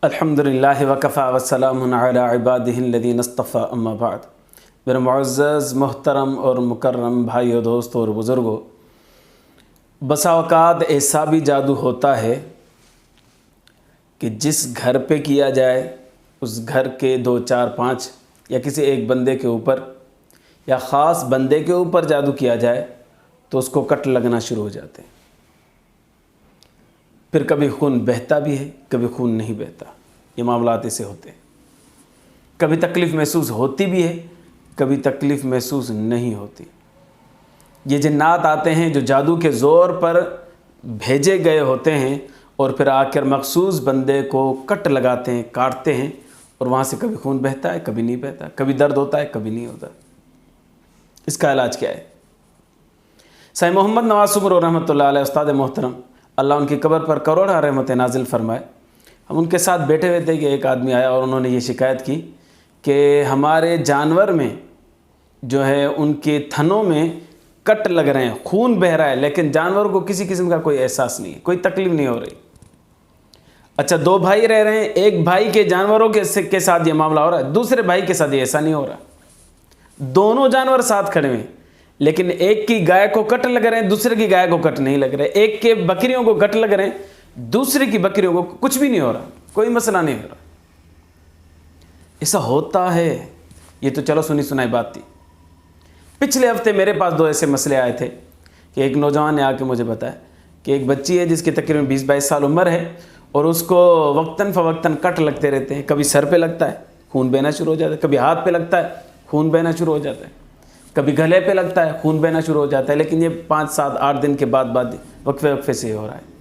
الحمدللہ وکفا وسلام علی عبادہ الذین اصطفی اما بعد۔ میرے معزز محترم اور مکرم بھائیو، دوستو اور بزرگوں، بسا اوقات ایسا بھی جادو ہوتا ہے کہ جس گھر پہ کیا جائے اس گھر کے 2 4 5 یا کسی ایک بندے کے اوپر یا خاص بندے کے اوپر جادو کیا جائے تو اس کو کٹ لگنا شروع ہو جاتے ہیں۔ پھر کبھی خون بہتا بھی ہے، کبھی خون نہیں بہتا، یہ معاملات ایسے ہوتے ہیں۔ کبھی تکلیف محسوس ہوتی بھی ہے، کبھی تکلیف محسوس نہیں ہوتی۔ یہ جنات آتے ہیں جو جادو کے زور پر بھیجے گئے ہوتے ہیں اور پھر آ کر مخصوص بندے کو کٹ لگاتے ہیں، کاٹتے ہیں، اور وہاں سے کبھی خون بہتا ہے، کبھی نہیں بہتا، کبھی درد ہوتا ہے، کبھی نہیں ہوتا۔ اس کا علاج کیا ہے؟ سید محمد نواز عمر رحمۃ اللہ علیہ استاد محترم، اللہ ان کی قبر پر کروڑا رحمت نازل فرمائے، ہم ان کے ساتھ بیٹھے ہوئے تھے کہ ایک آدمی آیا اور انہوں نے یہ شکایت کی کہ ہمارے جانور میں جو ہے ان کے تھنوں میں کٹ لگ رہے ہیں، خون بہہ رہا ہے، لیکن جانوروں کو کسی قسم کا کوئی احساس نہیں ہے، کوئی تکلیف نہیں ہو رہی۔ اچھا، 2 بھائی رہ رہے ہیں، ایک بھائی کے جانوروں کے ساتھ یہ معاملہ ہو رہا ہے، دوسرے بھائی کے ساتھ یہ ایسا نہیں ہو رہا۔ دونوں جانور ساتھ کھڑے ہیں، لیکن ایک کی گائے کو کٹ لگ رہے ہیں، دوسرے کی گائے کو کٹ نہیں لگ رہے، ایک کے بکریوں کو کٹ لگ رہے ہیں، دوسرے کی بکریوں کو کچھ بھی نہیں ہو رہا، کوئی مسئلہ نہیں ہو رہا۔ ایسا ہوتا ہے، یہ تو چلو سنی سنائی بات تھی۔ پچھلے ہفتے میرے پاس 2 ایسے مسئلے آئے تھے کہ ایک نوجوان نے آ کے مجھے بتایا کہ ایک بچی ہے جس کی تقریباً 20-22 سال عمر ہے اور اس کو وقتاً فوقتاً کٹ لگتے رہتے ہیں، کبھی سر پہ لگتا ہے، خون بہنا شروع ہو جاتا ہے، کبھی ہاتھ پہ لگتا ہے، خون بہنا شروع ہو جاتا ہے، کبھی گلے پہ لگتا ہے، خون بہنا شروع ہو جاتا ہے، لیکن یہ 5 7 8 دن کے بعد وقفے سے ہو رہا ہے۔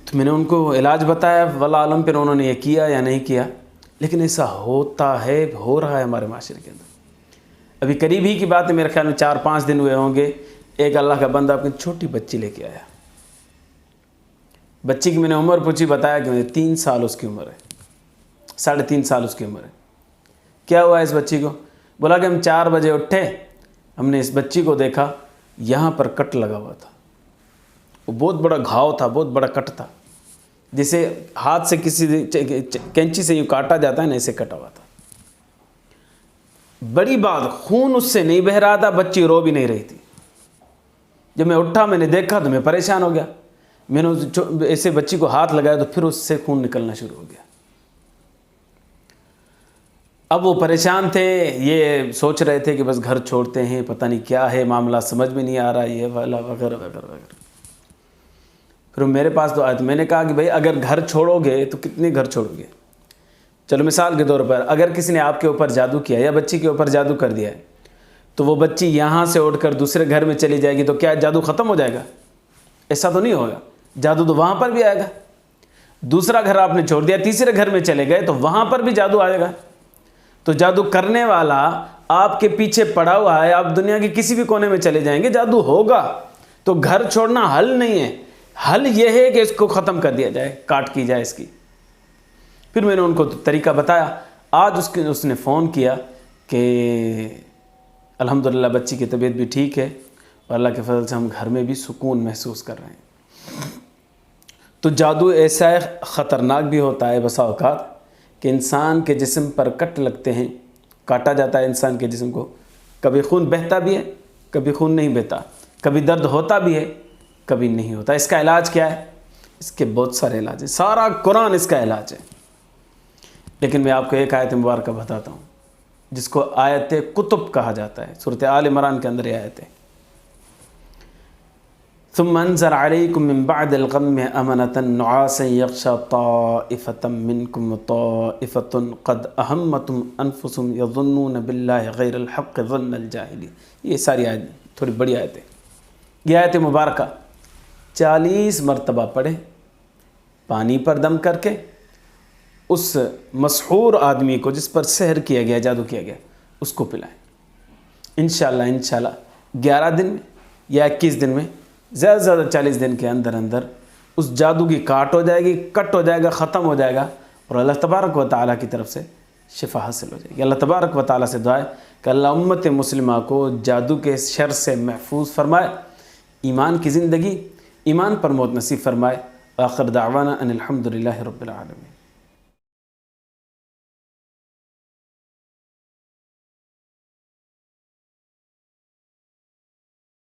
تو میں نے ان کو علاج بتایا، واللہ عالم پھر انہوں نے یہ کیا یا نہیں کیا، لیکن ایسا ہوتا ہے، ہو رہا ہے ہمارے معاشرے کے اندر۔ ابھی قریب ہی کی بات ہے، میرے خیال میں 4-5 دن ہوئے ہوں گے، ایک اللہ کا بندہ اپنی چھوٹی بچی لے کے آیا۔ بچی کی میں نے عمر پوچھی، بتایا کہ 3 سال اس کی عمر ہے، 3.5 سال اس کی عمر ہے۔ کیا ہوا اس بچی کو؟ بولا کہ ہم 4 بجے اٹھے، ہم نے اس بچی کو دیکھا، یہاں پر کٹ لگا ہوا تھا، وہ بہت بڑا گھاؤ تھا، بہت بڑا کٹ تھا، جسے ہاتھ سے کسی کینچی سے یوں کاٹا جاتا ہے نا، ایسے کٹا ہوا تھا۔ بڑی بات، خون اس سے نہیں بہہ رہا تھا، بچی رو بھی نہیں رہی تھی۔ جب میں اٹھا، میں نے دیکھا تو میں پریشان ہو گیا، میں نے ایسے بچی کو ہاتھ لگایا تو پھر اس سے خون نکلنا شروع ہو گیا۔ اب وہ پریشان تھے، یہ سوچ رہے تھے کہ بس گھر چھوڑتے ہیں، پتہ نہیں کیا ہے معاملہ، سمجھ میں نہیں آ رہا، یہ والا وغیرہ وغیرہ وغیرہ۔ پھر میرے پاس تو آئے، تو میں نے کہا کہ بھائی اگر گھر چھوڑو گے تو کتنے گھر چھوڑو گے؟ چلو مثال کے طور پر اگر کسی نے آپ کے اوپر جادو کیا یا بچی کے اوپر جادو کر دیا ہے تو وہ بچی یہاں سے اٹھ کر دوسرے گھر میں چلی جائے گی تو کیا جادو ختم ہو جائے گا؟ ایسا تو نہیں ہوگا، جادو تو وہاں پر بھی آئے گا۔ دوسرا گھر آپ نے چھوڑ دیا، تیسرے گھر میں چلے گئے تو وہاں پر بھی جادو آئے گا۔ تو جادو کرنے والا آپ کے پیچھے پڑا ہوا ہے، آپ دنیا کے کسی بھی کونے میں چلے جائیں گے، جادو ہوگا۔ تو گھر چھوڑنا حل نہیں ہے، حل یہ ہے کہ اس کو ختم کر دیا جائے، کاٹ کی جائے اس کی۔ پھر میں نے ان کو طریقہ بتایا۔ آج اس نے فون کیا کہ الحمدللہ بچی کی طبیعت بھی ٹھیک ہے اور اللہ کے فضل سے ہم گھر میں بھی سکون محسوس کر رہے ہیں۔ تو جادو ایسا خطرناک بھی ہوتا ہے بسا اوقات کہ انسان کے جسم پر کٹ لگتے ہیں، کاٹا جاتا ہے انسان کے جسم کو، کبھی خون بہتا بھی ہے، کبھی خون نہیں بہتا، کبھی درد ہوتا بھی ہے، کبھی نہیں ہوتا۔ اس کا علاج کیا ہے؟ اس کے بہت سارے علاج ہیں، سارا قرآن اس کا علاج ہے، لیکن میں آپ کو ایک آیت مبارکہ بتاتا ہوں جس کو آیت کتب کہا جاتا ہے۔ سورۃ آل عمران کے اندر یہ آیت ہے، ثم انزل عليكم من بعد الغم امنة نعاسا يغشى طائفة منكم وطائفة قد اهمتهم انفسهم يظنون بالله غير الحق ظن الجاهلين۔ یہ ساری آیت تھوڑی بڑی آیت ہے، یہ آیت مبارکہ 40 مرتبہ پڑھیں، پانی پر دم کر کے اس مسحور آدمی کو جس پر سحر کیا گیا، جادو کیا گیا، اس کو پلائیں۔ انشاءاللہ 11 دن میں یا 21 دن میں، زیادہ سے زیادہ 40 دن کے اندر اندر اس جادو کی کاٹ ہو جائے گی، کٹ ہو جائے گا، ختم ہو جائے گا، اور اللہ تبارک و تعالیٰ کی طرف سے شفا حاصل ہو جائے گی۔ اللہ تبارک و تعالیٰ سے دعا ہے کہ اللہ امت مسلمہ کو جادو کے شر سے محفوظ فرمائے، ایمان کی زندگی، ایمان پر موت نصیب فرمائے۔ آخر دعوانا ان الحمد للہ رب العالمین.